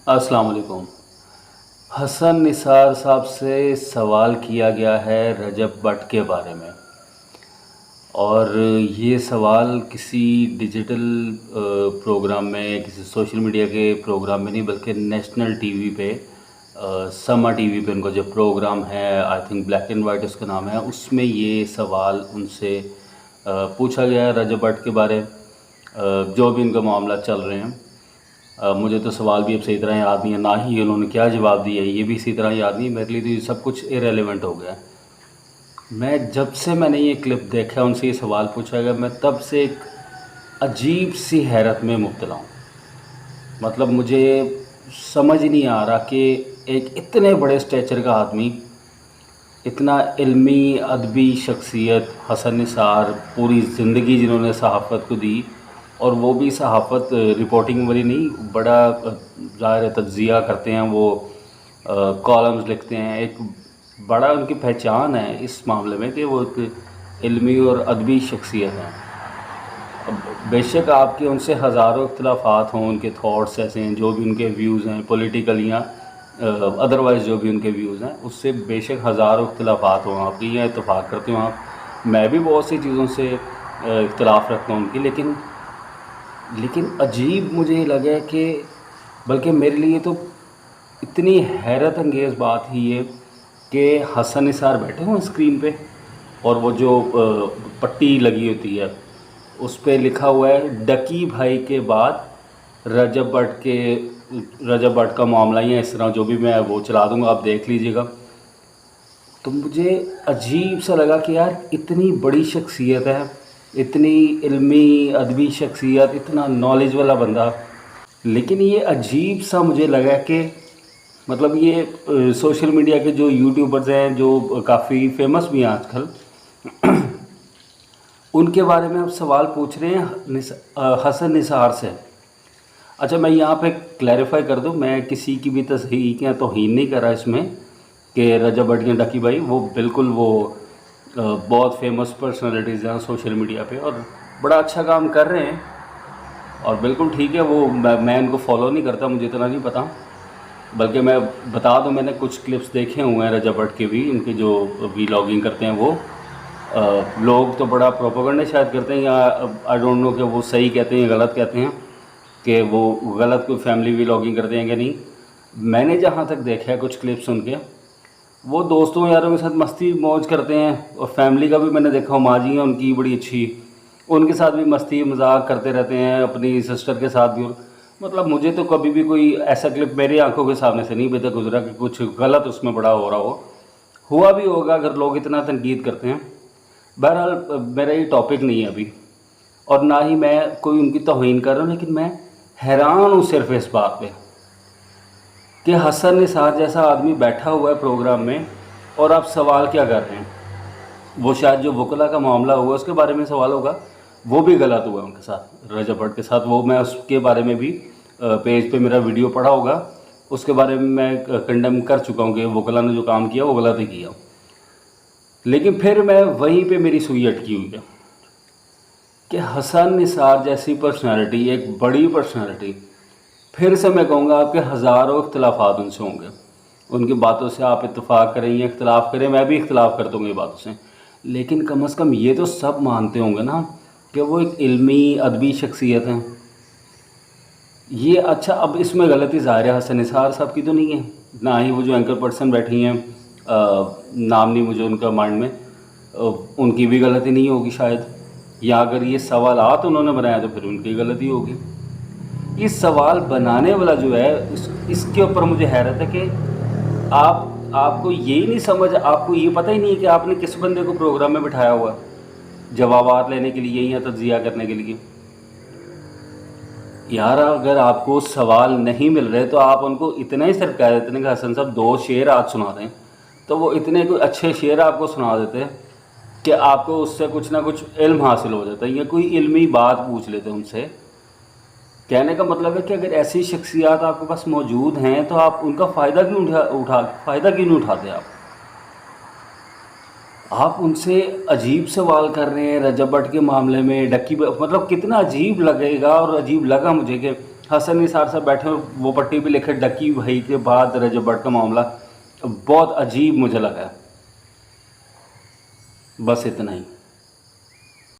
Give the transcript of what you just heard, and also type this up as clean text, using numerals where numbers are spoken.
अस्सलाम वालेकुम। हसन निसार साहब से सवाल किया गया है रजब भट्ट के बारे में, और ये सवाल किसी डिजिटल प्रोग्राम में, किसी सोशल मीडिया के प्रोग्राम में नहीं, बल्कि नेशनल टीवी पे, समा टीवी पे उनका जो प्रोग्राम है, I think black and white उसका नाम है, उसमें ये सवाल उनसे पूछा गया है रजब भट्ट के बारे, जो भी इनका मामला चल रहे हैं। मुझे तो सवाल भी अब सही तरह याद नहीं है, ना ही उन्होंने क्या जवाब दिया है ये भी इसी तरह याद नहीं। मेरे लिए तो ये सब कुछ इरेलीवेंट हो गया है। मैं जब से मैंने ये क्लिप देखा, उनसे ये सवाल पूछा गया, मैं तब से एक अजीब सी हैरत में मुब्तला हूँ। मतलब मुझे समझ नहीं आ रहा कि एक इतने बड़े स्टेचर का आदमी, इतना इल्मी अदबी शख्सियत, हसन निसार, पूरी ज़िंदगी जिन्होंने सहाफ़त को दी, और वो भी सहाफ़त रिपोर्टिंग वाली नहीं, बड़ा ज़ाहिर है तज्ज़िया करते हैं वो, कॉलम्स लिखते हैं। एक बड़ा उनकी पहचान है इस मामले में कि वो एक इल्मी और अदबी शख्सियत हैं। अब बेशक आपके उनसे हज़ारों इख्तिलाफ़ात हों, उनके थॉट्स ऐसे हैं, जो भी उनके व्यूज़ हैं पॉलिटिकल या अदरवाइज़ जो भी उनके व्यूज़ हैं, उससे बेशक हज़ारों इख्तिलाफ़ात हों आपकी या इत्तेफाक करते हो आप। मैं भी बहुत सी चीज़ों से इख्तिलाफ़ रखता हूँ उनकी, लेकिन अजीब मुझे लगा कि, बल्कि मेरे लिए तो इतनी हैरत अंगेज़ बात ही ये कि हसन निसार बैठे हुए स्क्रीन पे, और वो जो पट्टी लगी होती है उस पे लिखा हुआ है डकी भाई के बाद रजब भट्ट का मामला, या इस तरह जो भी, मैं वो चला दूंगा, आप देख लीजिएगा। तो मुझे अजीब सा लगा कि यार इतनी बड़ी शख्सियत है, इतनी इल्मी अदबी शख्सियत, इतना नॉलेज वाला बंदा, लेकिन ये अजीब सा मुझे लगा कि मतलब ये सोशल मीडिया के जो यूट्यूबर्स हैं, जो काफ़ी फेमस भी हैं आजकल, उनके बारे में आप सवाल पूछ रहे हैं हसन निसार से। अच्छा, मैं यहाँ पे क्लैरिफाई कर दूँ, मैं किसी की भी तस्दीक या तौहीन नहीं कर रहा इसमें कि रजब भट्ट या डकी भाई, वो बिल्कुल वो बहुत फेमस पर्सनालिटीज़ हैं सोशल मीडिया पे और बड़ा अच्छा काम कर रहे हैं, और बिल्कुल ठीक है। वो मैं इनको फॉलो नहीं करता, मुझे इतना नहीं पता, बल्कि मैं बता दूं, मैंने कुछ क्लिप्स देखे हुए हैं रजब भट्ट के भी, इनके जो वीलॉगिंग करते हैं वो। लोग तो बड़ा प्रोपेगेंडा शायद करते हैं, या आई डोंट नो कि वो सही कहते हैं या गलत कहते हैं, कि वो गलत कोई फैमिली वीलॉगिंग करते हैं कि नहीं। मैंने जहाँ तक देखा है कुछ क्लिप्स उनके, वो दोस्तों यारों के साथ मस्ती मौज करते हैं, और फैमिली का भी मैंने देखा, माँ जी हैं उनकी बड़ी अच्छी, उनके साथ भी मस्ती मजाक करते रहते हैं, अपनी सिस्टर के साथ भी। और मतलब मुझे तो कभी भी कोई ऐसा क्लिप मेरी आंखों के सामने से नहीं बेहतर गुजरा कि कुछ गलत उसमें बड़ा हो रहा हो। हुआ भी होगा अगर लोग इतना तनकीद करते हैं। बहरहाल मेरा ये टॉपिक नहीं है अभी, और ना ही मैं कोई उनकी तौहीन कर रहा हूँ, लेकिन मैं हैरान हूँ सिर्फ इस बात पे कि हसन निसार जैसा आदमी बैठा हुआ है प्रोग्राम में, और आप सवाल क्या कर रहे हैं। वो शायद जो वकला का मामला हुआ उसके बारे में सवाल होगा, वो भी गलत हुआ उनके साथ, रजब भट्ट के साथ। वो मैं उसके बारे में भी पेज पे मेरा वीडियो पड़ा होगा, उसके बारे में मैं कंडेम कर चुका हूँ कि वकला ने जो काम किया वो गलत ही किया। लेकिन फिर मैं वहीं पे मेरी सुई अटकी हुई है कि हसन निसार जैसी पर्सनालिटी, एक बड़ी पर्सनालिटी, फिर से मैं कहूँगा आपके हज़ारों इख्तिलाफ़ात उनसे होंगे, उनकी बातों से आप इत्तेफाक करें या इख्तिलाफ़ करें, मैं भी इख्तिलाफ़ करता हूँ ये बातों से, लेकिन कम अज़ कम ये तो सब मानते होंगे ना कि वो एक इल्मी अदबी शख्सियत हैं। ये अच्छा, अब इसमें गलती ज़ाहिर है हसन निसार साहब की तो नहीं है, ना ही वो जो एंकर पर्सन बैठी हैं, नाम नहीं मुझे उनका माइंड में, उनकी भी गलती नहीं होगी शायद, या अगर ये सवालात उन्होंने बनाया तो फिर उनकी गलती होगी। ये सवाल बनाने वाला जो है, इसके ऊपर मुझे हैरत है कि आपको यही नहीं समझ, आपको ये पता ही नहीं है कि आपने किस बंदे को प्रोग्राम में बिठाया हुआ जवाबात लेने के लिए या तज्जिया करने के लिए। यार अगर आपको सवाल नहीं मिल रहे तो आप उनको इतना ही सिर्फ कह देते हैं कि हसन साहब 2 शेर आज सुना दें, तो वो इतने कोई अच्छे शेर आपको सुना देते हैं कि आपको उससे कुछ ना कुछ इल्म हासिल हो जाता है, या कोई इल्मी बात पूछ लेते हैं उनसे। कहने का मतलब है कि अगर ऐसी शख्सियात आपके पास मौजूद हैं तो आप उनका फ़ायदा क्यों नहीं उठाते। आप उनसे अजीब सवाल कर रहे हैं रजब भट्ट के मामले में, मतलब कितना अजीब लगेगा, और अजीब लगा मुझे कि حسن نثار صاحب بیٹھے اور وہ پٹی بھی لکھے ڈکی بھائی کے بعد رجب بٹ کا معاملہ بہت عجیب مجھے لگا ہے. بس اتنا ہی.